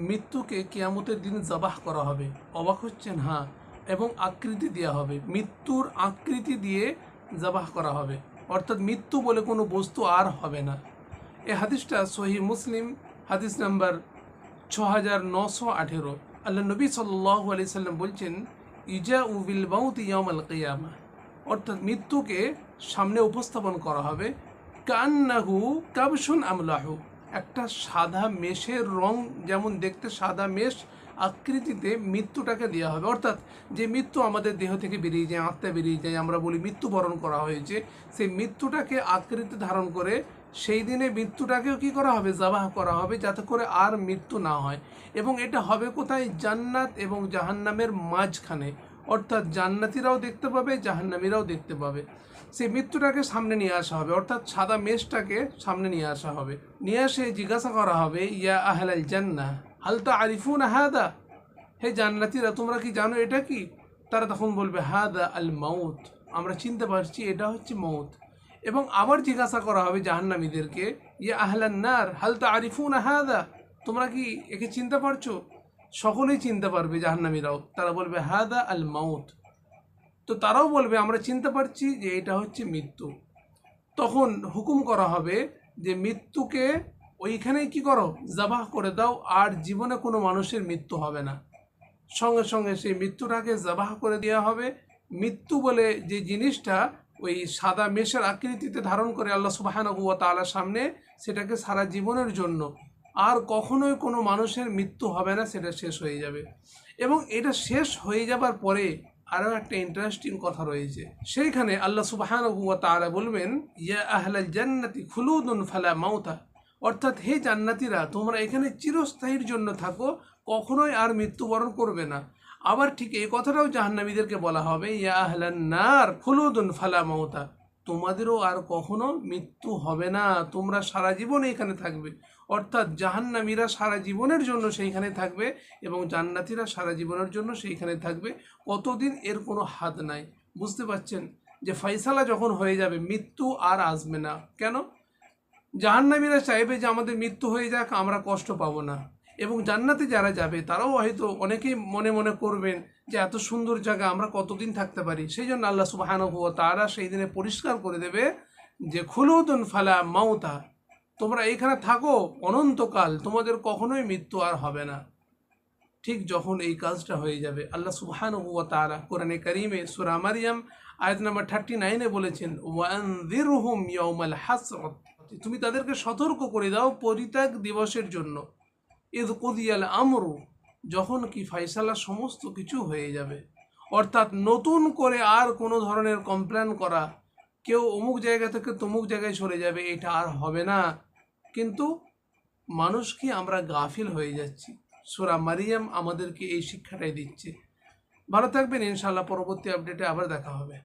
মৃত্যুকে কিয়ামতের দিন জবাহ করা হবে। অবাক হচ্ছেন? হ্যাঁ। এবং আকৃতি দেওয়া হবে, মৃত্যুর আকৃতি দিয়ে জবাহ করা হবে, অর্থাৎ মৃত্যু বলে কোনো বস্তু আর হবে না। এই হাদিসটা সহিহ মুসলিম, হাদিস নাম্বার 6918। আল্লাহ নবী সাল্লাল্লাহু আলাইহি সাল্লাম বলছেন, ইজা উবিল মাউত ইয়াউমাল কিয়ামা, অর্থাৎ মৃত্যুকে সামনে উপস্থাপন করা হবে কান্নাহু কাবশুন আমলাহু, একটা সাদা মেষের রং যেমন দেখতে সাদা মেষ আকৃতিতে মৃত্যুটাকে দেওয়া হবে। অর্থাৎ যে মৃত্যু আমাদের দেহ থেকে বেরিয়ে যায়, আত্মা বেরিয়ে যায়, আমরা বলি মৃত্যুবরণ করা হয়েছে, সেই মৃত্যুটাকে আকৃতি ধারণ করে সেই দিনে মৃত্যুটাকেও কি করা হবে? জবাহ করা হবে, যাতে করে আর মৃত্যু না হয়। এবং এটা হবে কোথায়? জান্নাত এবং জাহান্নামের মাঝখানে, অর্থাৎ জান্নাতিরাও দেখতে পাবে, জাহান্নামীরাও দেখতে পাবে। সেই মৃত্যুটাকে সামনে নিয়ে আসা হবে, অর্থাৎ সাদা মেষটাকে সামনে নিয়ে আসা হবে। নিয়ে এসে জিজ্ঞাসা করা হবে, ইয়া আহলাল জান্নাহ হাল তারিফুন হাদা, হে জান্নাতীরা তোমরা কি জানো এটা কি? তারা তখন বলবে হাদা আল মাউত, আমরা চিনতে পারছি এটা হচ্ছে মউত। এবং আবার জিজ্ঞাসা করা হবে জাহান্নামীদেরকে, ইয়া আহলান নার হাল তারিফুন হাদা, তোমরা কি একে চিনতে পারছো? সকলেই চিনতে পারবে জাহান্নামীরাও, তারা বলবে হাদা আল মাউত। তো তারাও বলবে আমরা চিনতে পারছি যে এটা হচ্ছে মৃত্যু। তখন হুকুম করা হবে যে মৃত্যুকে ওইখানেই কি করো? জবাহ করে দাও, আর জীবনে কোনো মানুষের মৃত্যু হবে না। সঙ্গে সঙ্গে সেই মৃত্যুটাকে জবাহ করে দেওয়া হবে। মৃত্যু বলে যে জিনিসটা ওই সাদা মেষের আকৃতিতে ধারণ করে আল্লাহ সুবহানাহু ওয়া তাআলার সামনে, সেটাকে সারা জীবনের জন্য আর কখনোই কোনো মানুষের মৃত্যু হবে না, সেটা শেষ হয়ে যাবে। এবং এটা শেষ হয়ে যাবার পরে আরও একটা ইন্টারেস্টিং কথা রয়েছে। সেইখানে আল্লাহ সুবহানাহু ওয়া তাআলা বলবেন, ইয়া আহলাল জান্নাতি খুলুদুন ফালা মাউতা, অর্থাৎ হে জান্নাতীরা তোমরা এখানে চিরস্থায়ীর জন্য থাকো, কখনোই আর মৃত্যুবরণ করবে না। আবার ঠিক এই কথাটাও জাহান্নামীদেরকে বলা হবে, ইয়া আহলান নার খুলুদুন ফালা মাউতা, তোমাদেরও আর কখনো মৃত্যু হবে না, তোমরা সারা জীবন এখানে থাকবে। অর্থাৎ জাহান্নামীরা সারা জীবনের জন্য সেইখানে থাকবে এবং জান্নাতীরা সারা জীবনের জন্য সেইখানে থাকবে। কতদিন এর কোনো হাদ নাই। বুঝতে পারছেন যে ফয়সালা যখন হয়ে যাবে মৃত্যু আর আসবে না। কেন? জাহান্নামীরা চাইবে যে আমাদের মৃত্যু হয়ে যাক, আমরা কষ্ট পাবো না। এবং জান্নাতে যারা যাবে তারাও হয়তো অনেকেই মনে মনে করবেন যে এত সুন্দর জায়গা আমরা কতদিন থাকতে পারি। সেই জন্য আল্লাহ সুবহানাহু ওয়া তাআলা সেই দিনে পরিষ্কার করে দেবে যে খুলুদুন ফালা মাউতা, তোমরা এইখানে থাকো অনন্তকাল, তোমাদের কখনোই মৃত্যু আর হবে না। ঠিক যখন এই কাজটা হয়ে যাবে, আল্লাহ সুবহানাহু ওয়া তাআলা কোরআনে কারীমে সূরা মারইয়াম আয়াত নাম্বার 39-এ বলেছেন, ওয়ানযিরহুম ইয়াওমাল হাসরাত, তুমি তাদেরকে সতর্ক করে দাও পরিত্যাগ দিবসের জন্য। ইয কুদিয়াল আমরু, যখন কি ফয়সালা সমস্ত কিছু হয়ে যাবে। অর্থাৎ নতুন করে আর কোনো ধরনের কমপ্লেন করা, কেউ অমুক জায়গা থেকে তমুক জায়গায় চলে যাবে, এটা আর হবে না। কিন্তু মানুষ কি আমরা গাফিল হয়ে যাচ্ছি। সূরা মারইয়াম আমাদেরকে এই শিক্ষাটাই দিচ্ছে। ভালো থাকবেন, ইনশাআল্লাহ পরবর্তী আপডেটে আবার দেখা হবে।